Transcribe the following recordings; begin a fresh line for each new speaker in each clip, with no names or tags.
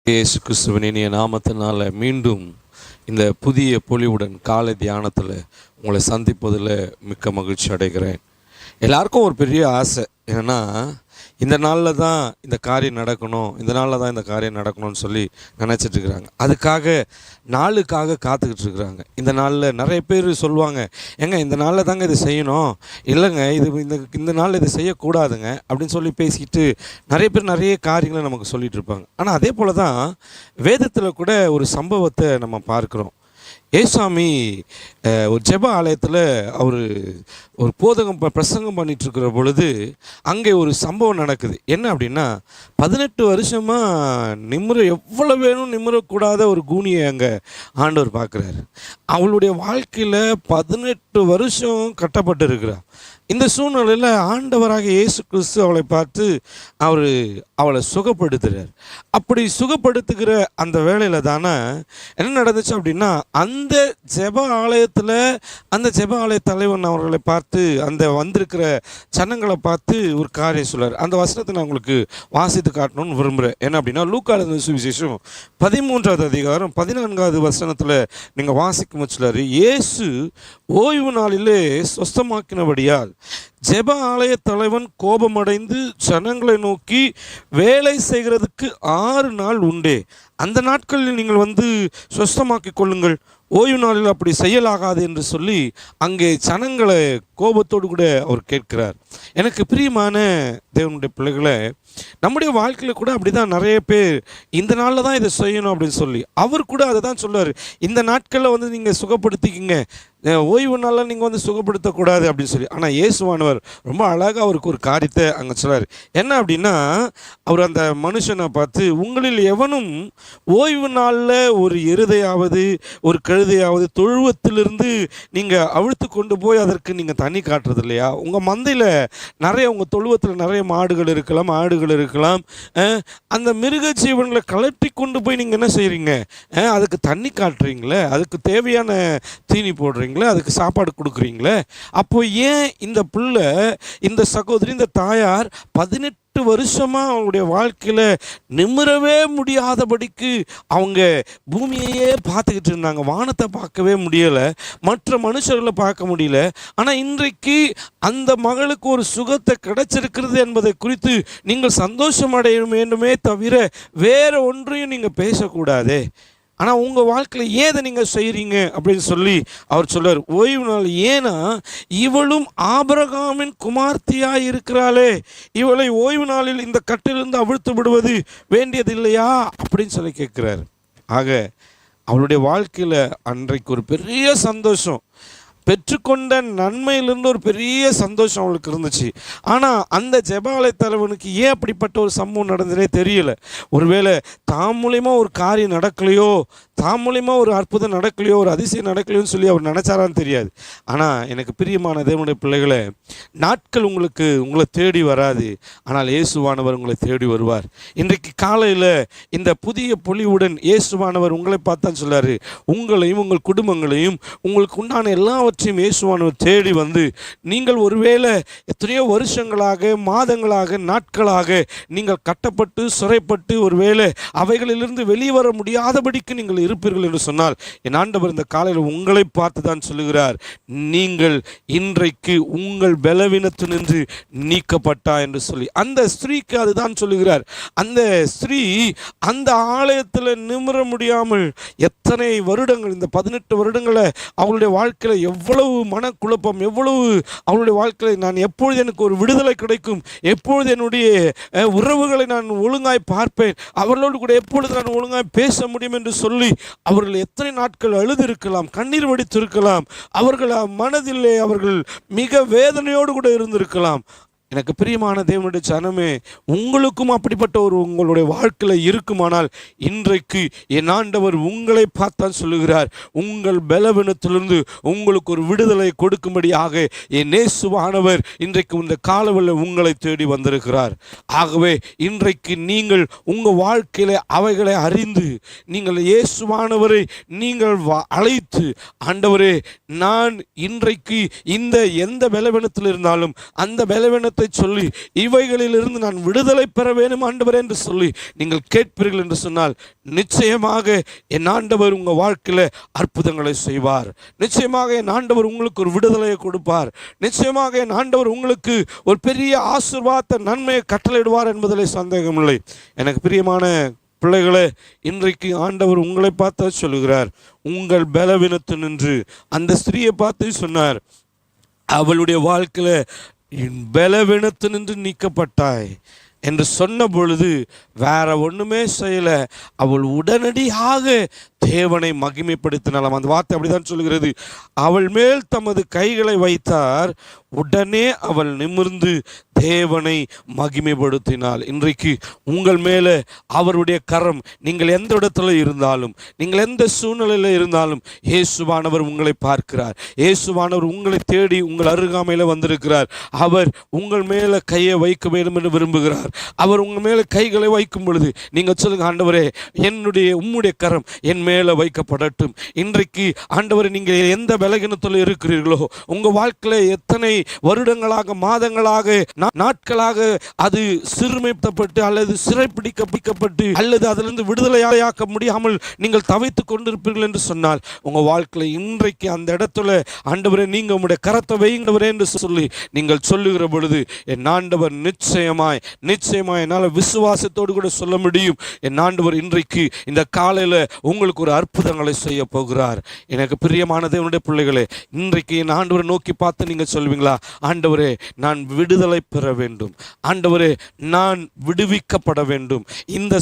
இயேசு கிறிஸ்துவின் இனிய நாமத்தினால மீண்டும் இந்த புதிய பொலிவுடன் காலை தியானத்தில் உங்களை சந்திப்பதில் மிக்க மகிழ்ச்சி அடைகிறேன். எல்லாருக்கும் ஒரு பெரிய ஆசை, ஏன்னா இந்த நாளில் தான் இந்த காரியம் நடக்கணும், இந்த நாளில் தான் இந்த காரியம் நடக்கணும்னு சொல்லி நினச்சிட்ருக்குறாங்க. அதுக்காக நாளுக்காக காத்துக்கிட்டு இருக்கிறாங்க. இந்த நாளில் நிறைய பேர் சொல்லுவாங்க, ஏங்க இந்த நாளில் தாங்க இது செய்யணும், இல்லைங்க இந்த நாளில் இதை செய்யக்கூடாதுங்க அப்படின்னு சொல்லி பேசிக்கிட்டு நிறைய பேர் நிறைய காரியங்களை நமக்கு சொல்லிகிட்டு இருப்பாங்க. ஆனால் அதே போல் தான் வேதத்தில் கூட ஒரு சம்பவத்தை நம்ம பார்க்குறோம். ஏசாமி ஒரு ஜெப ஆலயத்தில் அவர் ஒரு பிரசங்கம் பண்ணிகிட்ருக்கிற பொழுது அங்கே ஒரு சம்பவம் நடக்குது. என்ன அப்படின்னா, 18 வருஷமாக எவ்வளோ வேணும் நிமிரக்கூடாத ஒரு கூனியை அங்கே ஆண்டவர் பார்க்குறாரு. அவளுடைய வாழ்க்கையில் 18 வருஷம் கட்டப்பட்டு இருக்கிறார். இந்த சூழ்நிலையில் ஆண்டவராக இயேசு கிறிஸ்து அவளை பார்த்து அவளை சுகப்படுத்துகிறார். அப்படி சுகப்படுத்துகிற அந்த வேளையில் தானே என்ன நடந்துச்சு அப்படின்னா, அந்த ஜெப ஆலயத்தில் அந்த ஜெப ஆலய தலைவன் அவர்களை பார்த்து, அந்த வந்திருக்கிற சனங்களை பார்த்து ஒரு காரியம் சொல்கிறார். அந்த வசனத்தை நான் உங்களுக்கு வாசித்து காட்டணும்னு விரும்புகிறேன். என்ன அப்படின்னா, லூக்கா எழுதின சுவிசேஷம் 13வது அதிகாரம் 14வது வசனத்தில் நீங்கள் வாசிக்கும் சொல்கிறார், இயேசு ஓய்வு நாளிலே சொஸ்தமாக்கினபடியால் ஜெப ஆலய தலைவன் கோபமடைந்து ஜனங்களை நோக்கி, வேலை செய்கிறதுக்கு 6 நாள் உண்டே, அந்த நாட்களில் நீங்கள் சொஸ்தமாக்கி கொள்ளுங்கள், ஓய்வு நாளில் அப்படி செய்யலாகாது என்று சொல்லி அங்கே ஜனங்களை கோபத்தோடு கூட அவர் கேட்கிறார். எனக்கு பிரியமான தேவனுடைய பிள்ளைகளை, நம்முடைய வாழ்க்கையில் கூட அப்படி தான் நிறைய பேர் இந்த நாளில் தான் இதை செய்யணும் அப்படின்னு சொல்லி அவர் கூட அதை தான் சொல்லுவார். இந்த நாட்களில் நீங்கள் சுகப்படுத்திக்கிங்க, ஓய்வு நாளில் நீங்கள் சுகப்படுத்தக்கூடாது அப்படின்னு சொல்லி. ஆனால் இயேசுவானவர் ரொம்ப அழகாக அவருக்கு ஒரு காரியத்தை அங்கே சொல்கிறார். என்ன அப்படின்னா, அவர் அந்த மனுஷனை பார்த்து, உங்களில் எவனும் ஓய்வு நாளில் ஒரு எருதையாவது ஒரு கழுதையாவது தொழுவத்திலிருந்து நீங்கள் அவிழ்த்து கொண்டு போய் அதற்கு நீங்கள் தண்ணி காட்டுறது இல்லையா? உங்கள் மந்தையில் நிறைய, உங்கள் தொழுவத்தில் நிறைய மாடுகள் இருக்கலாம், ஆடுகள் இருக்கலாம், அந்த மிருக ஜீவன்களை கலட்டி கொண்டு போய் நீங்கள் என்ன செய்கிறீங்க? அதுக்கு தண்ணி காட்டுறீங்களே, அதுக்கு தேவையான தீனி போடுறீங்களே, அதுக்கு சாப்பாடு கொடுக்குறீங்களே. அப்போ ஏன் இந்த பிள்ளை, இந்த சகோதரி, இந்த தாயார் 18 வருஷமாக அவங்களுடைய வாழ்க்கையில் நிமிரவே முடியாதபடிக்கு அவங்க பூமியையே பார்த்துக்கிட்டு இருந்தாங்க. வானத்தை பார்க்கவே முடியலை, மற்ற மனுஷர்களை பார்க்க முடியல. ஆனால் இன்றைக்கு அந்த மகளுக்கு ஒரு சுகத்தை கிடைச்சிருக்கிறது என்பதை குறித்து நீங்கள் சந்தோஷம் அடைய வேண்டுமே தவிர வேறு ஒன்றையும் நீங்கள் பேசக்கூடாது. ஆனால் உங்கள் வாழ்க்கையில் ஏதை நீங்கள் செய்கிறீங்க அப்படின்னு சொல்லி அவர் சொல்றார். ஓய்வு நாள், ஏன்னா இவளும் ஆபிரகாமின் குமார்த்தியாக இருக்கிறாளே, இவளை ஓய்வு நாளில் இந்த கட்டிலிருந்து அவிழ்த்து விடுவது வேண்டியது இல்லையா அப்படின்னு சொல்லி கேட்குறாரு. ஆக அவளுடைய வாழ்க்கையில் அன்றைக்கு ஒரு பெரிய சந்தோஷம், பெற்றுக்கொண்ட நன்மையிலிருந்து ஒரு பெரிய சந்தோஷம் அவளுக்கு இருந்துச்சு. ஆனால் அந்த ஜெபாலய தலைவனுக்கு ஏன் அப்படிப்பட்ட ஒரு சம்பவம் நடந்ததே தெரியல. ஒருவேளை தாம் மூலிமா ஒரு காரியம் நடக்கலையோ, தாம் மூலிமா ஒரு அற்புதம் நடக்கலையோ, ஒரு அதிசயம் நடக்கலையோன்னு சொல்லி அவர் நினச்சாரான்னு தெரியாது. ஆனால் எனக்கு பிரியமான தேவனுடைய பிள்ளைகளை, நாட்கள் உங்களை தேடி வராது, ஆனால் இயேசுவானவர் உங்களை தேடி வருவார். இன்றைக்கு காலையில் இந்த புதிய பொலிவுடன் இயேசுவானவர் உங்களை பார்த்தான் சொல்கிறார், உங்களையும் உங்கள் குடும்பங்களையும் உங்களுக்கு உண்டான எல்லாவற்றையும் இயேசுவானவர் தேடி நீங்கள் ஒருவேளை எத்தனையோ வருஷங்களாக, மாதங்களாக, நாட்களாக நீங்கள் கட்டப்பட்டு சிறைப்பட்டு ஒருவேளை அவைகளிலிருந்து வெளிவர முடியாதபடிக்கு நீங்கள் இருப்பீர்கள் என்று சொன்னால், என் ஆண்டவர் இந்த காலையில் உங்களை பார்த்து தான் சொல்லுகிறார், நீங்கள் இன்றைக்கு உங்கள் பலவீனத்தினின்று நீக்கப்பட்டா என்று சொல்லி. அந்த ஸ்திரீக்கு அதுதான் சொல்லுகிறார். அந்த ஸ்திரீ அந்த ஆலயத்தில் நிமிர முடியாமல் எத்தனை வருடங்கள், இந்த 18 வருடங்களை அவளுடைய வாழ்க்கையில் எவ்வளவு மனக்குழப்பம், எவ்வளவு அவளுடைய வாழ்க்கையில் நான் எப்பொழுது எனக்கு ஒரு விடுதலை கிடைக்கும், எப்பொழுது என்னுடைய உறவுகளை நான் ஒழுங்காய் பார்ப்பேன், அவர்களோடு கூட எப்பொழுது நான் ஒழுங்காய் பேச முடியும் என்று சொல்லி அவர்கள் எத்தனை நாட்கள் அழுதிருக்கலாம், கண்ணீர் வடித்திருக்கலாம், அவர்கள் மனதிலே அவர்கள் மிக வேதனையோடு கூட இருந்திருக்கலாம். எனக்கு பிரியமான தேவனுடைய ஜனமே, உங்களுக்கும் அப்படிப்பட்ட உங்களுடைய வாழ்க்கையில் இருக்குமானால் இன்றைக்கு என் ஆண்டவர் உங்களை பார்த்தான் சொல்லுகிறார், உங்கள் பலவீனத்திலிருந்து உங்களுக்கு ஒரு விடுதலை கொடுக்கும்படியாக என் இயேசுவானவர் இன்றைக்கு இந்த காலவெளியில் உங்களை தேடி வந்திருக்கிறார். ஆகவே இன்றைக்கு நீங்கள் உங்கள் வாழ்க்கையில் அவைகளை அறிந்து நீங்கள் இயேசுவானவரை நீங்கள் அழைத்து, ஆண்டவரே, நான் இன்றைக்கு எந்த பலவீனத்தில் இருந்தாலும் அந்த பலவீனத்தை வசனத்தை சொல்லி இவைகளிலிருந்து நான் விடுதலை பெற வேண்டும் ஆண்டவரே என்று சொல்லி நீங்கள் கேட்பீர்கள் என்று சொன்னால் நிச்சயமாக என் ஆண்டவர் உங்கள் வாழ்க்கையில் அற்புதங்களை செய்வார். நிச்சயமாக என் ஆண்டவர் உங்களுக்கு ஒரு விடுதலையை கொடுப்பார். நிச்சயமாக என் ஆண்டவர் உங்களுக்கு ஒரு பெரிய ஆசீர்வாத நன்மையை கட்டளையிடுவார் என்பதிலே சந்தேகமில்லை. எனக்கு பிரியமான பிள்ளைகளே, இன்றைக்கு ஆண்டவர் உங்களை பார்த்து சொல்லுகிறார், உங்கள் பலவீனத்து நின்று அந்த ஸ்திரியை பார்த்து சொன்னார், அவளுடைய வாழ்க்கையில் பலவீனத்து நின்று நீக்கப்பட்டாய் என்று சொன்ன பொழுது வேற ஒன்றுமே செய்யலை. அவள் உடனடியாக தேவனை மகிமைப்படுத்தினாலாம். அந்த வார்த்தை அப்படிதான் சொல்கிறது. அவள் மேல் தமது கைகளை வைத்தார், உடனே அவள் நிமிர்ந்து தேவனை மகிமைப்படுத்தினாள். இன்றைக்கு உங்கள் மேலே அவருடைய கரம், நீங்கள் எந்த இடத்துல இருந்தாலும், நீங்கள் எந்த சூழ்நிலையில் இருந்தாலும் இயேசுவானவர் உங்களை பார்க்கிறார். இயேசுவானவர் உங்களை தேடி உங்கள் அருகாமையில் வந்திருக்கிறார். அவர் உங்கள் மேலே கையை வைக்க வேண்டும் என்று விரும்புகிறார். அவர் உங்கள் மேலே கைகளை வைக்கும் பொழுது நீங்கள் சொல்லுங்க, ஆண்டவரே உம்முடைய கரம் என் மேலே வைக்கப்படட்டும். இன்றைக்கு ஆண்டவரே நீங்கள் எந்த பலகீனத்தில் இருக்கிறீர்களோ, உங்கள் வாழ்க்கையில் எத்தனை வருடங்களாக, மாதங்களாக, நாட்களாக அது சிறுமைப்படுத்தப்பட்டு அல்லது சிறைப்பிடிக்கப்பட்டு அல்லது அதிலிருந்து விடுதலையாக்க முடியாமல் நீங்கள் தவித்துக் கொண்டிருப்பீர்கள் என்று சொன்னால், உங்கள் வாழ்க்கையில் இன்றைக்கு அந்த இடத்துல ஆண்டவரே நீங்கள் உங்களுடைய கரத்தை வைங்கவரே என்று சொல்லி நீங்கள் சொல்லுகிற பொழுது என் ஆண்டவர் நிச்சயமாய் என்னால் விசுவாசத்தோடு கூட சொல்ல முடியும், என் ஆண்டவர் இன்றைக்கு இந்த காலையில் உங்களுக்கு ஒரு அற்புதங்களை செய்ய போகிறார். எனக்கு பிரியமான தேவனுடைய பிள்ளைகளே, இன்றைக்கு என் ஆண்டவரை நோக்கி பார்த்து நீங்கள் சொல்வீங்களா, ஆண்டவரே நான் விடுதலை பெற வேண்டும், ஆண்டவரே நான் விடுவிக்கப்பட வேண்டும், இந்த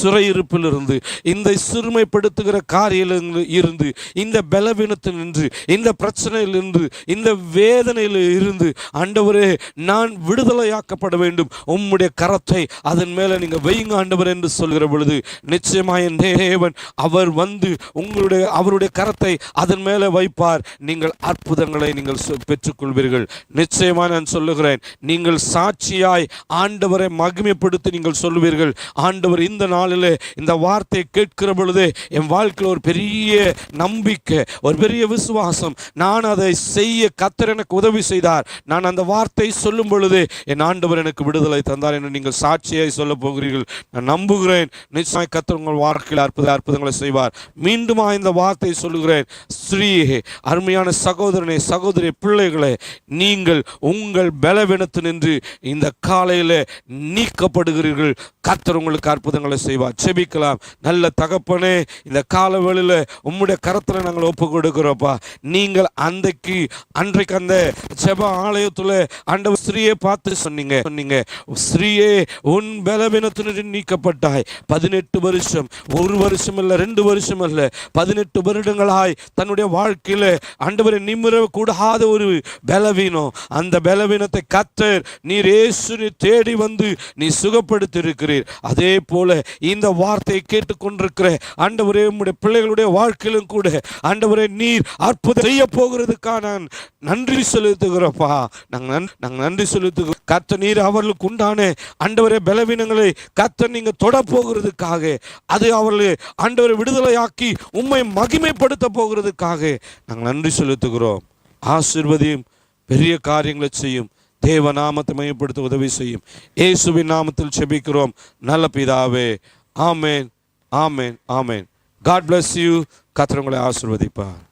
சிறையிருப்பிலிருந்து, இந்த சிறுமைப்படுத்துகிற காரியத்தில் இருந்து, இந்த பலவீனத்தில் நின்று, இந்த பிரச்சனையிலிருந்து, இந்த வேதனையில் இருந்து ஆண்டவரே நான் விடுதலையாக்கப்பட வேண்டும். உம்முடைய கரத்தை அதன் மேலே நீங்கள் வைங்க ஆண்டவர் என்று சொல்கிற பொழுது நிச்சயமாய் தேவன் அவர் வந்து அவருடைய கரத்தை அதன் மேலே வைப்பார். நீங்கள் அற்புதங்களை நீங்கள் பெற்றுக்கொள்வீர்கள். நிச்சயமாக நான் சொல்லுகிறேன், நீங்கள் சாட்சியாய் ஆண்டவரை மகிமைப்படுத்தி நீங்கள் சொல்லுவீர்கள், ஆண்டவர் இந்த நாளில் இந்த வார்த்தையை கேட்கிற பொழுதே என் வாழ்க்கையில் ஒரு பெரிய நம்பிக்கை, ஒரு பெரிய விசுவாசம், நான் அதை செய்ய கர்த்தர் எனக்கு உதவி செய்தார், நான் அந்த வார்த்தை சொல்லும் பொழுதே என் ஆண்டவர் எனக்கு விடுதலை தந்தார் என்று நீங்கள் சாட்சியாய் சொல்ல போகிறீர்கள். நான் நம்புகிறேன், நிச்சயமாய் கர்த்தர் உங்கள் வாழ்க்கையில் அற்புதங்களை செய்வார். மீண்டும் இந்த வார்த்தை சொல்லுகிறேன், ஸ்ரீயே, அருமையான சகோதரனே, சகோதரி, பிள்ளைகளே, நீங்கள் உங்கள் பலவீனத்து நின்று இந்த காலையில் நீக்கப்படுகிறீர்கள். கர்த்தர் உங்களுக்கு அற்புதங்களை செய்வார். செபிக்கலாம். நல்ல தகப்பனே, இந்த காலவெளியில் உம்முடைய கரத்தில் நாங்கள் ஒப்பு கொடுக்கிறோப்பா. நீங்கள் அன்றைக்கு அந்த ஜெப ஆலயத்தில் ஆண்டவர் ஸ்ரீயை பார்த்து சொன்னீங்க, ஸ்ரீயே உன் பலவீனத்தினின்று நீக்கப்பட்டாய். 18 வருஷம், 1 வருஷம் அல்ல, 2 வருஷம் அல்ல, 18 வருடங்களாய் தன்னுடைய வாழ்க்கையில் ஆண்டவரை நிமிர கூடாத ஒரு பலவீனம், அந்த பலவீனத்தை கர்த்தர் நீர் இயேசுவை தேடி வந்து நீ சுகப்படுத்தி இருக்கிறீர். அதே போல இந்த வார்த்தையை கேட்டுக்கொண்டிருக்கிற ஆண்டவரே உம்முடைய பிள்ளைகளுடைய வாழ்க்கையிலும் கூட ஆண்டவரே நீர் அற்புதம் செய்ய போகிறதுக்காக நான் நன்றி செலுத்துகிறோப்பா. நாங்கள் நன்றி செலுத்துகிறோம். கர்த்தர் நீர் அவர்களுக்கு உண்டான ஆண்டவரே பலவீனங்களை கர்த்தர் நீங்க தொட போகிறதுக்காக, அது அவர்களை ஆண்டவரை விடுதலையாக்கி உம்மை மகிமைப்படுத்த போகிறதுக்காக நாங்கள் நன்றி செலுத்துகிறோம். ஆசீர்வதியும், பெரிய காரியங்களை செய்யும், தேவ நாமத்தை மையப்படுத்த உதவி செய்யும். இயேசுவின் நாமத்தில் செபிக்கிறோம் நல்ல பிதாவே. ஆமேன், ஆமேன், ஆமேன். God bless you. கர்த்தர் உங்களை ஆசீர்வதிப்பார்.